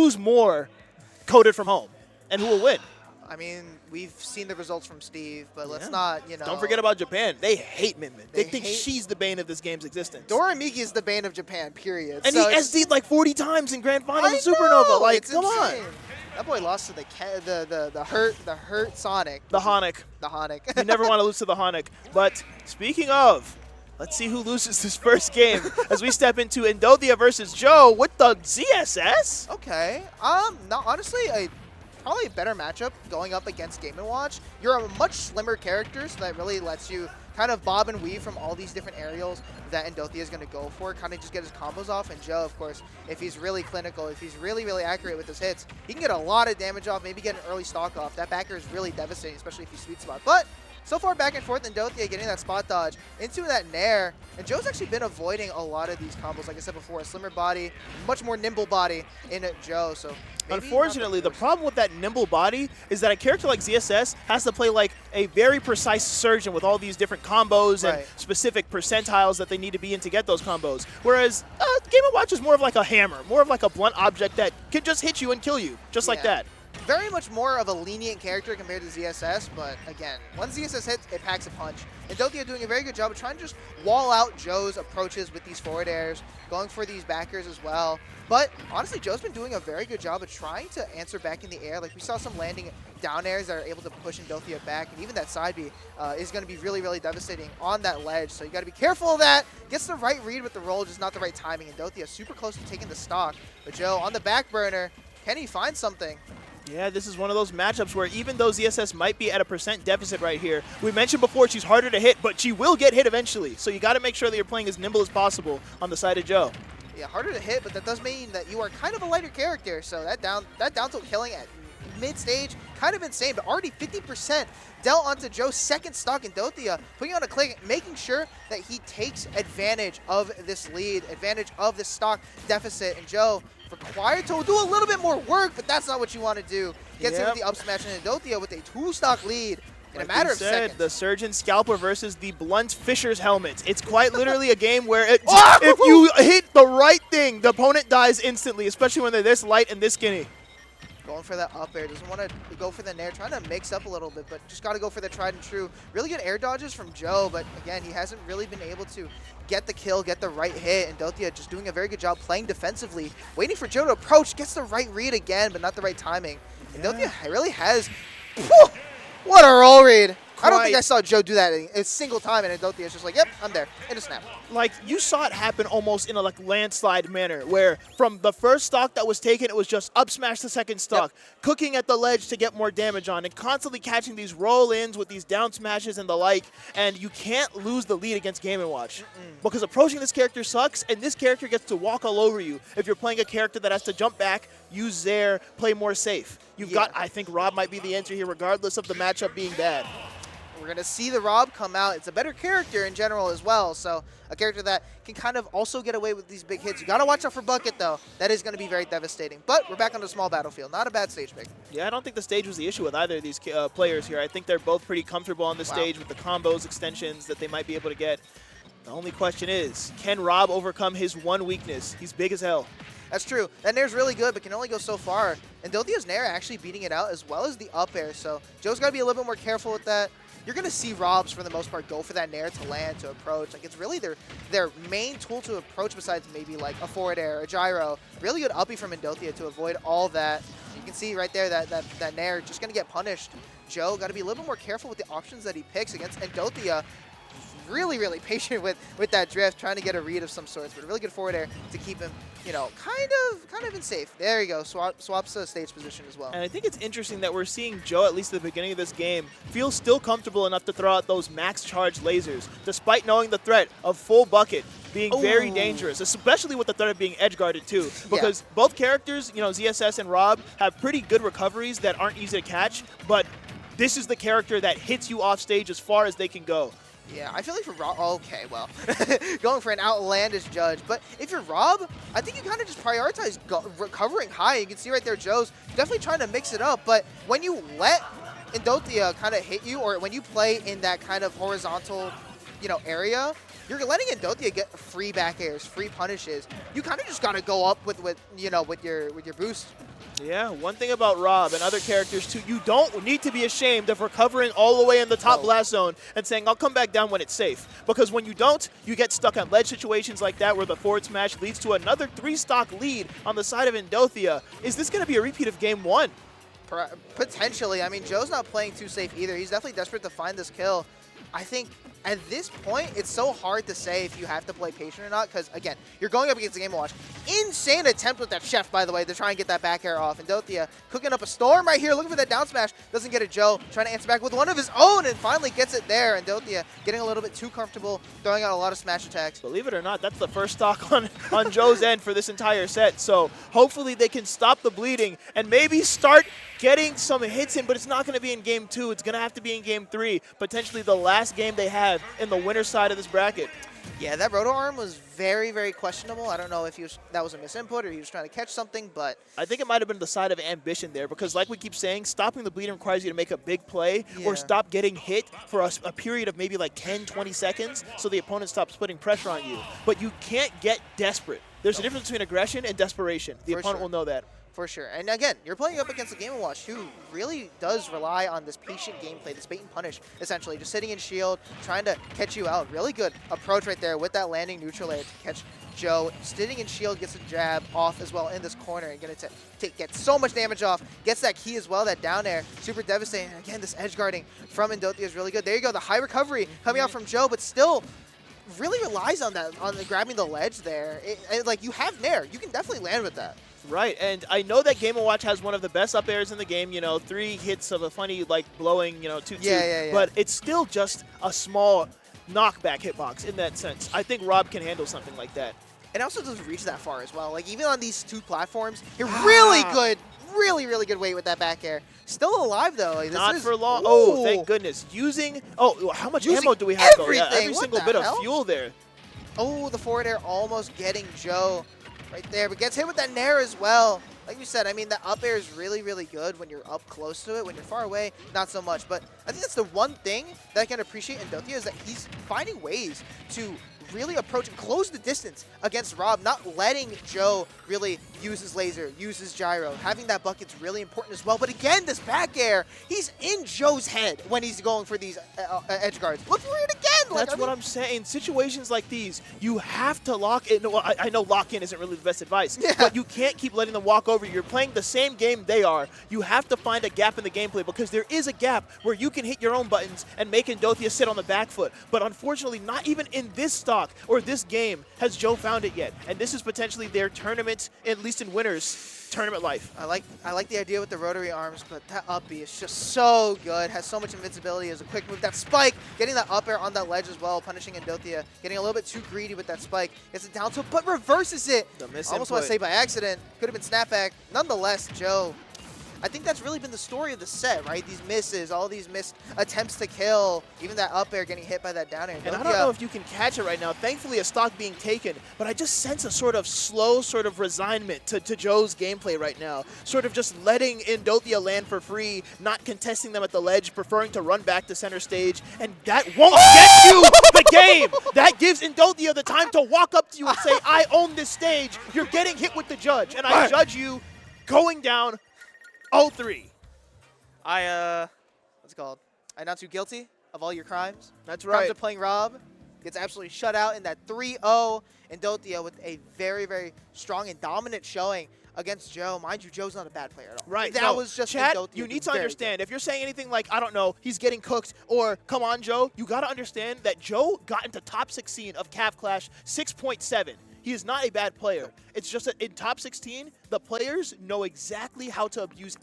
who's more coded from home and who will win? I mean, we've seen the results from Steve, but let's not, Don't forget about Japan. They hate Min Min. They think hate she's the bane of this game's existence. Dora Miki is the bane of Japan, period. And so he SD'd like 40 times in Grand Finals I and Supernova. know, Like, it's come insane. on. That boy lost to the hurt Sonic. The Honic. The Honic. You never want to lose to the Honic. But speaking of, let's see who loses this first game as we step into Endothia versus Joe with the ZSS. Okay. No, honestly, probably a better matchup going up against Game & Watch. You're a much slimmer character, so that really lets you kind of bob and weave from all these different aerials that Endothia is going to go for, kind of just get his combos off. And Joe, of course, if he's really clinical, if he's really, really accurate with his hits, he can get a lot of damage off, maybe get an early stock off. That backer is really devastating, especially if he's sweet spot. But so far back and forth, Endothia getting that spot dodge into that nair. And Joe's actually been avoiding a lot of these combos. Like I said before, a slimmer body, much more nimble body in Joe. So unfortunately, the problem with that nimble body is that a character like ZSS has to play like a very precise surgeon with all these different combos and specific percentiles that they need to be in to get those combos. Whereas Game & Watch is more of like a hammer, more of like a blunt object that can just hit you and kill you, just like that. Very much more of a lenient character compared to ZSS, but again, once ZSS hits, it packs a punch. Endothia doing a very good job of trying to just wall out Joe's approaches with these forward airs, going for these backers as well. But honestly, Joe's been doing a very good job of trying to answer back in the air. Like we saw some landing down airs that are able to push Endothia back, and even that side B is going to be really, really devastating on that ledge. So you got to be careful of that. Gets the right read with the roll, just not the right timing. Endothia super close to taking the stock, but Joe on the back burner. Can he find something? Yeah, this is one of those matchups where even though ZSS might be at a % deficit right here, we mentioned before she's harder to hit, but she will get hit eventually. So you got to make sure that you're playing as nimble as possible on the side of Joe. Yeah, harder to hit, but that does mean that you are kind of a lighter character. So that down tilt killing at mid-stage, kind of insane, but already 50% dealt onto Joe's second stock Endothia, putting on a click, making sure that he takes advantage of this lead, advantage of this stock deficit. And Joe required to do a little bit more work, but that's not what you want to do. Gets in with the up smash, and Endothia with a 2-stock lead in a matter of seconds. The Surgeon Scalper versus the Blunt Fisher's Helmet. It's quite literally a game where if you hit the right thing, the opponent dies instantly, especially when they're this light and this skinny. Going for that up air, doesn't want to go for the nair, trying to mix up a little bit, but just got to go for the tried and true. Really good air dodges from Joe, but again, he hasn't really been able to get the kill, get the right hit. Endothia just doing a very good job playing defensively, waiting for Joe to approach, gets the right read again, but not the right timing. Endothia really has, what a roll read. I don't think I saw Joe do that a single time, and Endothia is just like, yep, I'm there, in a snap. Like, you saw it happen almost in a landslide manner, where from the first stock that was taken, it was just up smash the second stock, cooking at the ledge to get more damage on, and constantly catching these roll-ins with these down smashes and the like, and you can't lose the lead against Game & Watch. Because approaching this character sucks, and this character gets to walk all over you if you're playing a character that has to jump back, use Zair, play more safe. You've got, I think R.O.B might be the answer here, regardless of the matchup being bad. We're going to see the R.O.B come out. It's a better character in general as well, so a character that can kind of also get away with these big hits. You got to watch out for Bucket, though. That is going to be very devastating. But we're back on the small battlefield. Not a bad stage pick. Yeah, I don't think the stage was the issue with either of these players here. I think they're both pretty comfortable on the stage with the combos, extensions that they might be able to get. The only question is, can R.O.B overcome his one weakness? He's big as hell. That's true. That nair's really good, but can only go so far. And Endothia's nair actually beating it out as well as the up air, so Joe's got to be a little bit more careful with that. You're going to see R.O.Bs, for the most part, go for that nair to land, to approach. Like, it's really their main tool to approach besides maybe, like, a forward air, a gyro. Really good uppie from Endothia to avoid all that. You can see right there that nair just going to get punished. Joe got to be a little bit more careful with the options that he picks against Endothia. Really, really patient with that drift, trying to get a read of some sorts, but a really good forward air to keep him, you know, kind of in safe. There you go, swaps the stage position as well. And I think it's interesting that we're seeing Joe, at least at the beginning of this game, feel still comfortable enough to throw out those max charge lasers, despite knowing the threat of full bucket being very dangerous, especially with the threat of being edge guarded too. Because both characters, you know, ZSS and R.O.B, have pretty good recoveries that aren't easy to catch, but this is the character that hits you off stage as far as they can go. Yeah, I feel like for R.O.B, okay, well, going for an outlandish judge. But if you're R.O.B, I think you kind of just prioritize recovering high. You can see right there, Joe's definitely trying to mix it up. But when you let Endothia kind of hit you, or when you play in that kind of horizontal, you know, area, you're letting Endothia get free back airs, free punishes. You kind of just got to go up with your boost. Yeah, one thing about R.O.B and other characters too, you don't need to be ashamed of recovering all the way in the top blast zone and saying, I'll come back down when it's safe. Because when you don't, you get stuck on ledge situations like that where the forward smash leads to another 3-stock lead on the side of Endothia. Is this going to be a repeat of game 1? Potentially. I mean, Joe's not playing too safe either. He's definitely desperate to find this kill. I think at this point, it's so hard to say if you have to play patient or not, because, again, you're going up against the Game & Watch. Insane attempt with that Chef, by the way, to try and get that back air off. Endothia cooking up a storm right here, looking for that down smash. Doesn't get it. Joe trying to answer back with one of his own and finally gets it there. Endothia getting a little bit too comfortable, throwing out a lot of smash attacks. Believe it or not, that's the first stock on Joe's end for this entire set. So hopefully they can stop the bleeding and maybe start getting some hits in, but it's not going to be in game 2. It's going to have to be in game 3, potentially the last game they have in the winner's side of this bracket. Yeah, that roto arm was very, very questionable. I don't know if that was a misinput or he was trying to catch something, but I think it might have been the side of ambition there because like we keep saying, stopping the bleeding requires you to make a big play or stop getting hit for a period of maybe like 10, 20 seconds so the opponent stops putting pressure on you. But you can't get desperate. There's a difference between aggression and desperation. The opponent will know that. For sure. And again, you're playing up against a Game & Watch who really does rely on this patient gameplay, this bait and punish, essentially. Just sitting in shield, trying to catch you out. Really good approach right there with that landing neutral layer to catch Joe. Sitting in shield, gets a jab off as well in this corner and get so much damage off. Gets that key as well, that down air. Super devastating. And again, this edge guarding from Endothia is really good. There you go, the high recovery coming out from Joe, but still really relies on that, on grabbing the ledge there. Like, you have Nair. You can definitely land with that. Right, and I know that Game & Watch has one of the best up airs in the game, 3 hits of a funny, like, blowing, 2-2. Yeah. But it's still just a small knockback hitbox in that sense. I think R.O.B can handle something like that. It also doesn't reach that far as well. Like, even on these 2 platforms, you're really good, really good weight with that back air. Still alive, though. Like, Not for long. Oh, thank goodness. How much ammo do we have, though? Yeah, every single bit of fuel there. Oh, the forward air almost getting Joe right there, but gets hit with that Nair as well. Like you said, I mean, the up air is really good when you're up close to it. When you're far away, not so much. But I think that's the one thing that I can appreciate in Endothia is that he's finding ways to really approach and close the distance against R.O.B, not letting Joe really use his laser, use his gyro. Having that bucket's really important as well. But again, this back air, he's in Joe's head when he's going for these edge guards. Look for it again! Like, That's what I'm saying. Situations like these, you have to lock in. Well, I know lock in isn't really the best advice, but you can't keep letting them walk over you. You're playing the same game they are. You have to find a gap in the gameplay because there is a gap where you can hit your own buttons and make Endothia sit on the back foot. But unfortunately, not even in this stock or this game has Joe found it yet. And this is potentially their tournament, at least in winners, tournament life. I like the idea with the rotary arms, but that up B is just so good. Has so much invincibility as a quick move. That spike, getting that up air on that ledge as well, punishing Endothia, getting a little bit too greedy with that spike. Gets it down to, but reverses it. Almost want to say by accident. Could have been snapback. Nonetheless, Joe, I think that's really been the story of the set, right? These misses, all these missed attempts to kill, even that up air getting hit by that down air. And I don't know if you can catch it right now. Thankfully, a stock being taken, but I just sense a sort of slow sort of resignment to Joe's gameplay right now. Sort of just letting Endothia land for free, not contesting them at the ledge, preferring to run back to center stage, and that won't get you the game! That gives Endothia the time to walk up to you and say, I own this stage. You're getting hit with the judge, and I judge you going down 0-3. What's it called? I announce you guilty of all your crimes. That's right. Crimes of playing R.O.B. Gets absolutely shut out in that 3-0. Endothia with a very strong and dominant showing against Joe. Mind you, Joe's not a bad player at all. Right. That was just Chat, Endothia. you need to understand, if you're saying anything like, I don't know, he's getting cooked, or come on, Joe, you got to understand that Joe got into top 16 of Cav Clash 6.7. He is not a bad player. It's just that in top 16, the players know exactly how to abuse